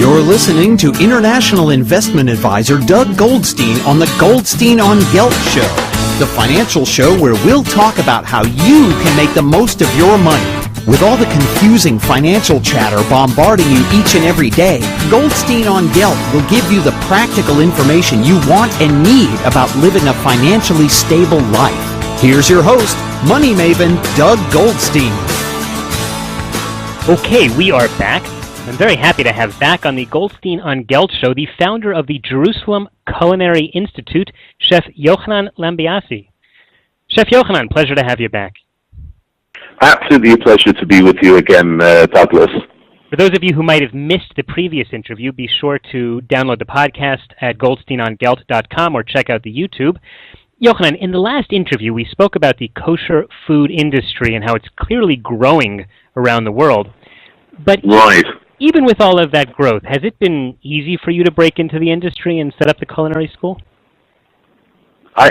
You're listening to international investment advisor Doug Goldstein on the Goldstein on Gelt show, the financial show where we'll talk about how you can make the most of your money. With all the confusing financial chatter bombarding you each and every day, Goldstein on Gelt will give you the practical information you want and need about living a financially stable life. Here's your host, money maven Doug Goldstein. Okay, we are back. I'm very happy to have back on the Goldstein on Gelt show the founder of the Jerusalem Culinary Institute, Chef Yochanan Lambiase. Chef Yochanan, pleasure to have you back. Absolutely a pleasure to be with you again, Douglas. For those of you who might have missed the previous interview, be sure to download the podcast at goldsteinongelt.com or check out the YouTube. Yochanan, in the last interview, we spoke about the kosher food industry and how it's clearly growing around the world. But right. Even with all of that growth, has it been easy for you to break into the industry and set up the culinary school?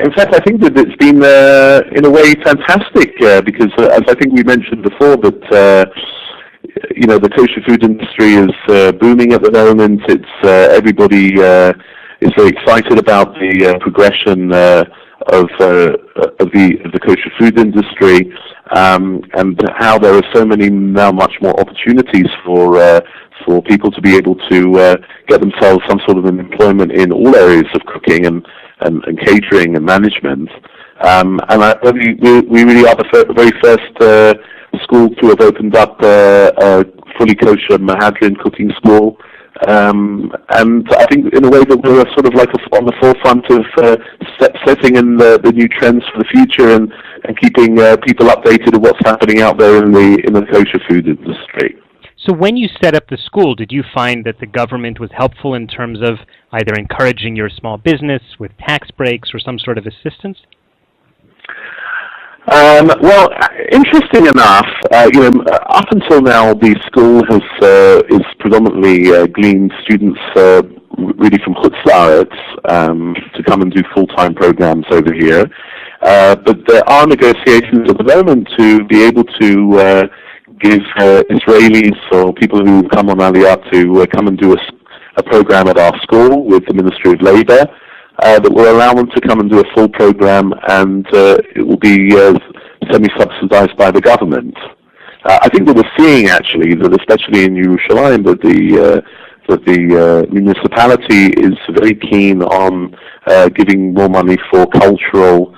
In fact, I think that it's been, in a way, fantastic because, as I think we mentioned before, that the kosher food industry is booming at the moment. It's everybody is very excited about the progression of the kosher food industry, and how there are so many now much more opportunities for people to be able to get themselves some sort of an employment in all areas of cooking and catering and management. We really are the very first school to have opened up a fully kosher mehadrin cooking school. And I think in a way that we're sort of like on the forefront of setting in the new trends for the future and keeping people updated of what's happening out there in the kosher food industry. So when you set up the school, did you find that the government was helpful in terms of either encouraging your small business with tax breaks or some sort of assistance? Well, interesting enough, up until now, the school is predominantly gleaned students really from Chutz La'aretz to come and do full-time programs over here. But there are negotiations at the moment to be able to give Israelis or people who come on Aliyah to come and do a program at our school with the Ministry of Labor. That will allow them to come and do a full program, and it will be semi-subsidized by the government. I think that we're seeing actually that, especially in Jerusalem, that the municipality is very keen on giving more money for cultural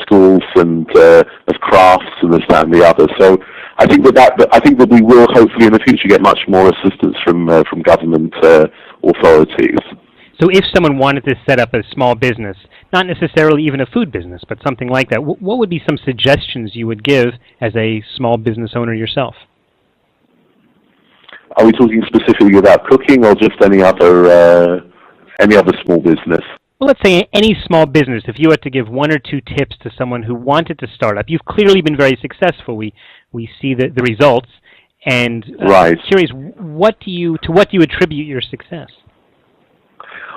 schools and of crafts and this, that, and the other. So I think that we will hopefully in the future get much more assistance from government authorities. So if someone wanted to set up a small business, not necessarily even a food business, but something like that, what would be some suggestions you would give as a small business owner yourself? Are we talking specifically about cooking or just any other small business? Well, let's say any small business. If you had to give one or two tips to someone who wanted to start up, you've clearly been very successful. We see the results, and right. I'm curious, to what do you attribute your success?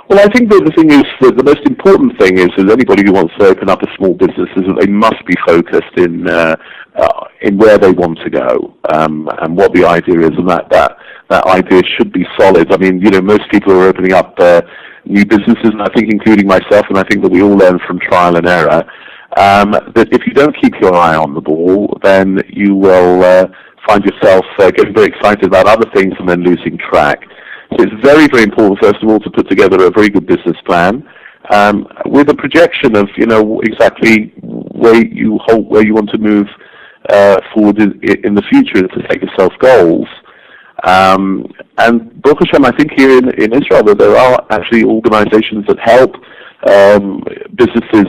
Well, I think that the thing is that the most important thing is that anybody who wants to open up a small business is that they must be focused in where they want to go and what the idea is, and that idea should be solid. I mean, most people are opening up new businesses, and I think including myself, and I think that we all learn from trial and error. That if you don't keep your eye on the ball, then you will find yourself getting very excited about other things and then losing track. So it's very, very important, first of all, to put together a very good business plan with a projection of, exactly where you want to move forward in the future to set yourself goals. And Baruch Hashem, I think here in Israel that there are actually organizations that help businesses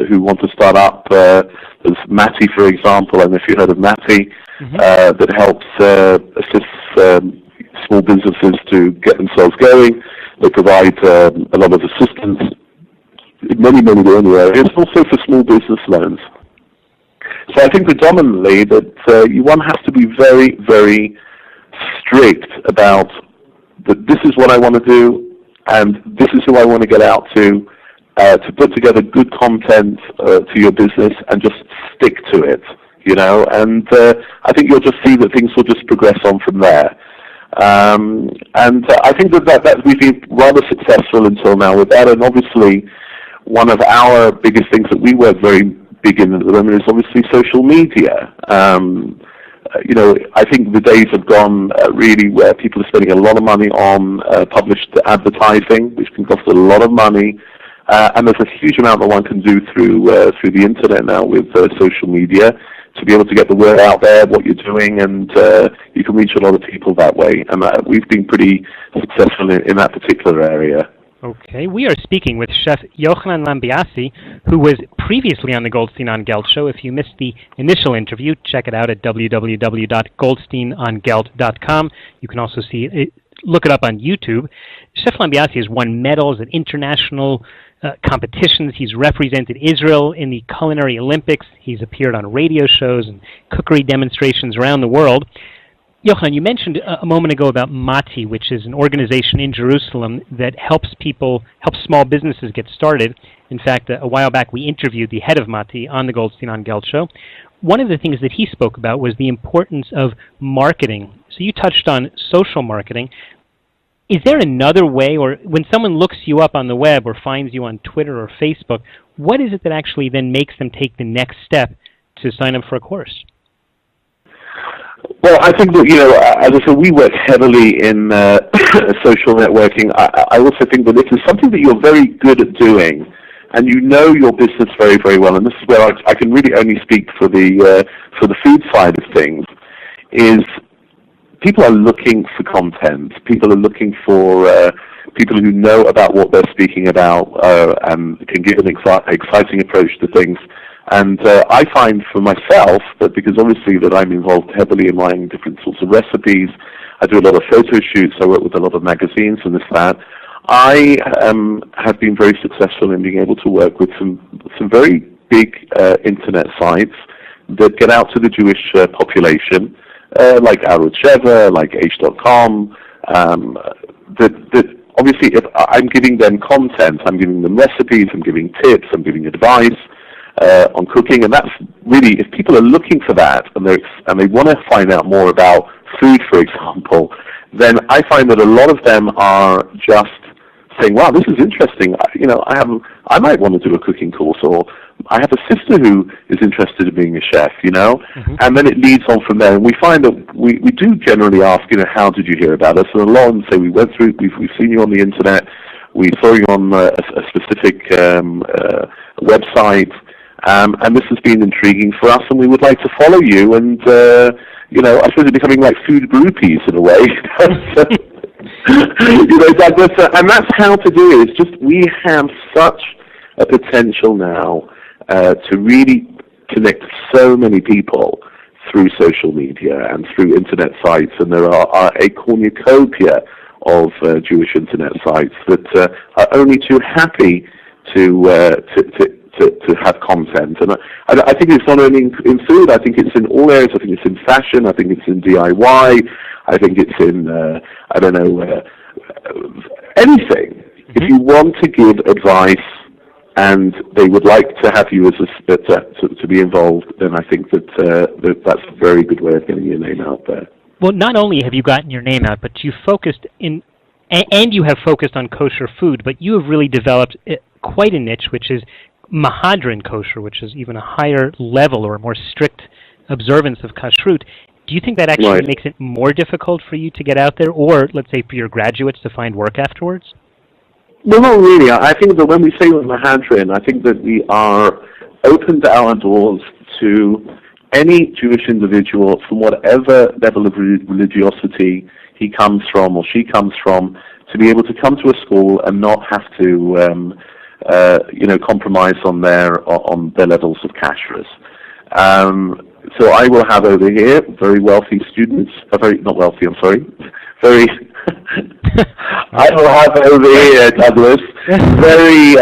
who want to start up. There's Mati, for example, and if you heard of Mati, that helps assist small businesses to get themselves going. They provide a lot of assistance in many areas, also for small business loans. So I think predominantly that one has to be very, very strict about that this is what I want to do and this is who I want to get out to put together good content to your business and just stick to it, and I think you'll just see that things will just progress on from there. And I think that we've been rather successful until now with that. And obviously, one of our biggest things that we work very big in at the moment is obviously social media. I think the days have gone really where people are spending a lot of money on published advertising, which can cost a lot of money. And there's a huge amount that one can do through the internet now with social media to be able to get the word out there, what you're doing, and you can reach a lot of people that way. And we've been pretty successful in that particular area. Okay, we are speaking with Chef Yochanan Lambiase, who was previously on the Goldstein on Gelt show. If you missed the initial interview, check it out at www.goldsteinongelt.com. You can also look it up on YouTube. Chef Lambiase has won medals at international competitions. He's represented Israel in the Culinary Olympics. He's appeared on radio shows and cookery demonstrations around the world. Yochanan, you mentioned a moment ago about Mati, which is an organization in Jerusalem that helps small businesses get started. In fact, a while back we interviewed the head of Mati on the Goldstein on Gelt show. One of the things that he spoke about was the importance of marketing. So you touched on social marketing. Is there another way, or when someone looks you up on the web or finds you on Twitter or Facebook, what is it that actually then makes them take the next step to sign up for a course? Well, I think that, as I said, we work heavily in social networking. I also think that this is something that you're very good at doing, and you know your business very, very well. And this is where I can really only speak for the food side of things, is people are looking for content. People are looking for people who know about what they're speaking about and can give an exciting approach to things. And I find for myself that, because obviously that I'm involved heavily in writing different sorts of recipes, I do a lot of photo shoots, I work with a lot of magazines and that, I have been very successful in being able to work with some very big internet sites that get out to the Jewish population, like Arut Sheva, like H.com, that obviously if I'm giving them content, I'm giving them recipes, I'm giving tips, I'm giving advice on cooking, and that's really, if people are looking for that and they want to find out more about food, for example, then I find that a lot of them are just saying, "Wow, this is interesting. I might want to do a cooking course," or "I have a sister who is interested in being a chef," Mm-hmm. And then it leads on from there. And we find that we do generally ask, how did you hear about us? And a lot of them say, we've seen you on the internet, we saw you on a specific website. And this has been intriguing for us, and we would like to follow you. And I suppose it's becoming like food groupies in a way. And that's how to do it. It's just we have such a potential now to really connect so many people through social media and through internet sites, and there are a cornucopia of Jewish internet sites that are only too happy to have content. And I think it's not only in food, I think it's in all areas. I think it's in fashion, I think it's in DIY, I think it's in, anything. Mm-hmm. If you want to give advice and they would like to have you to be involved, then I think that's a very good way of getting your name out there. Well, not only have you gotten your name out, but you focused you have focused on kosher food, but you have really developed quite a niche, which is mehadrin kosher, which is even a higher level or a more strict observance of kashrut. Do you think that actually makes it more difficult for you to get out there, or let's say for your graduates to find work afterwards? Well, not really. I think that when we say mehadrin, I think that we are opened our doors to any Jewish individual from whatever level of religiosity he comes from or she comes from, to be able to come to a school and not have to compromise on their levels of kashrus. So I will have over here very wealthy students, not wealthy, I'm sorry, very. I will have over here, Douglas, very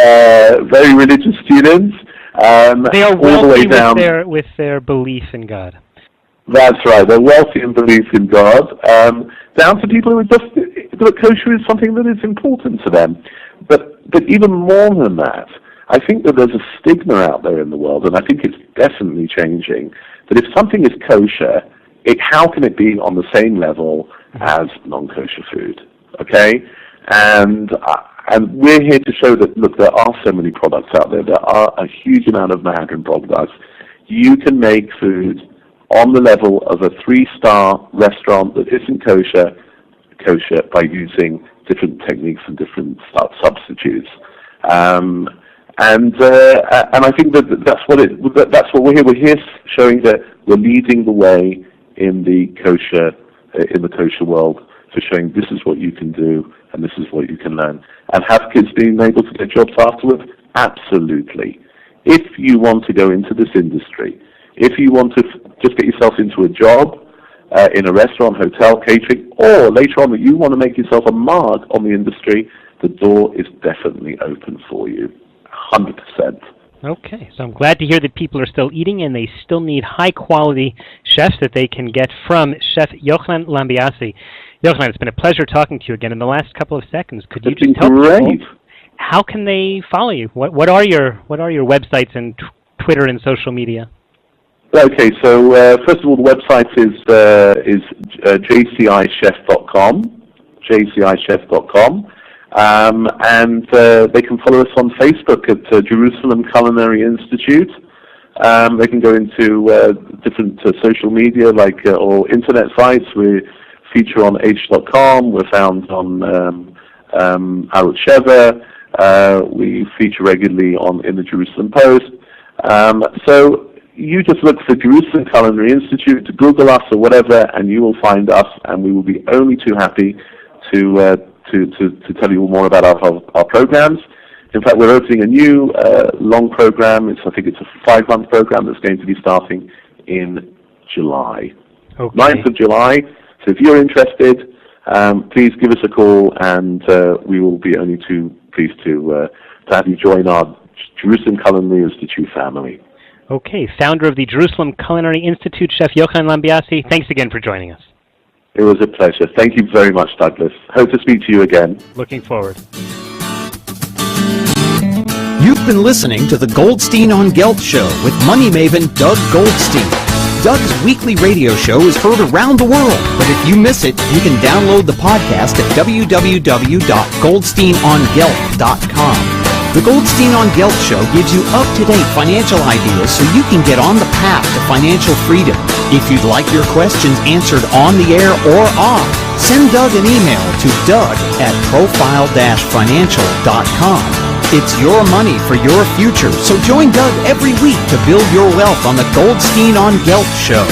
religious students. They are wealthy all the way down with their belief in God. That's right. They're wealthy in belief in God. Down to people who just that kosher is something that is important to them. But even more than that, I think that there's a stigma out there in the world, and I think it's definitely changing, that if something is kosher, how can it be on the same level as non-kosher food. Okay, and we're here to show that, look, there are so many products out there. There are a huge amount of mehadrin products. You can make food on the level of a 3-star restaurant that isn't kosher by using different techniques and different substitutes. And I think that's what we're here. We're here showing that we're leading the way in the kosher world, for showing this is what you can do and this is what you can learn. And have kids being able to get jobs afterwards? Absolutely. If you want to go into this industry, if you want to just get yourself into a job in a restaurant, hotel, catering, or later on that you want to make yourself a mark on the industry, the door is definitely open for you, 100%. Okay, so I'm glad to hear that people are still eating and they still need high-quality chefs that they can get from Chef Yochanan Lambiase. Yochanan, it's been a pleasure talking to you again in the last couple of seconds. Could you just tell people how can they follow you? What are your websites and Twitter and social media? Okay, so first of all, the website is jcichef.com, jcichef.com. And they can follow us on Facebook at Jerusalem Culinary Institute. They can go into different social media or internet sites. We feature on h.com. We're found on Arut Sheva. We feature regularly in the Jerusalem Post. So you just look for Jerusalem Culinary Institute, Google us or whatever, and you will find us, and we will be only too happy to tell you more about our programs. In fact, we're opening a new long program. I think it's a 5-month program that's going to be starting in July. Okay. 9th of July. So if you're interested, please give us a call, and we will be only too pleased to have you join our Jerusalem Culinary Institute family. Okay. Founder of the Jerusalem Culinary Institute, Chef Yochanan Lambiase, thanks again for joining us. It was a pleasure. Thank you very much, Douglas. Hope to speak to you again. Looking forward. You've been listening to the Goldstein on Gelt show with money maven Doug Goldstein. Doug's weekly radio show is heard around the world, but if you miss it, you can download the podcast at www.goldsteinongelt.com. The Goldstein on Gelt show gives you up-to-date financial ideas so you can get on the path to financial freedom. If you'd like your questions answered on the air or off, send Doug an email to doug@profile-financial.com. It's your money for your future, so join Doug every week to build your wealth on the Goldstein on Gelt show.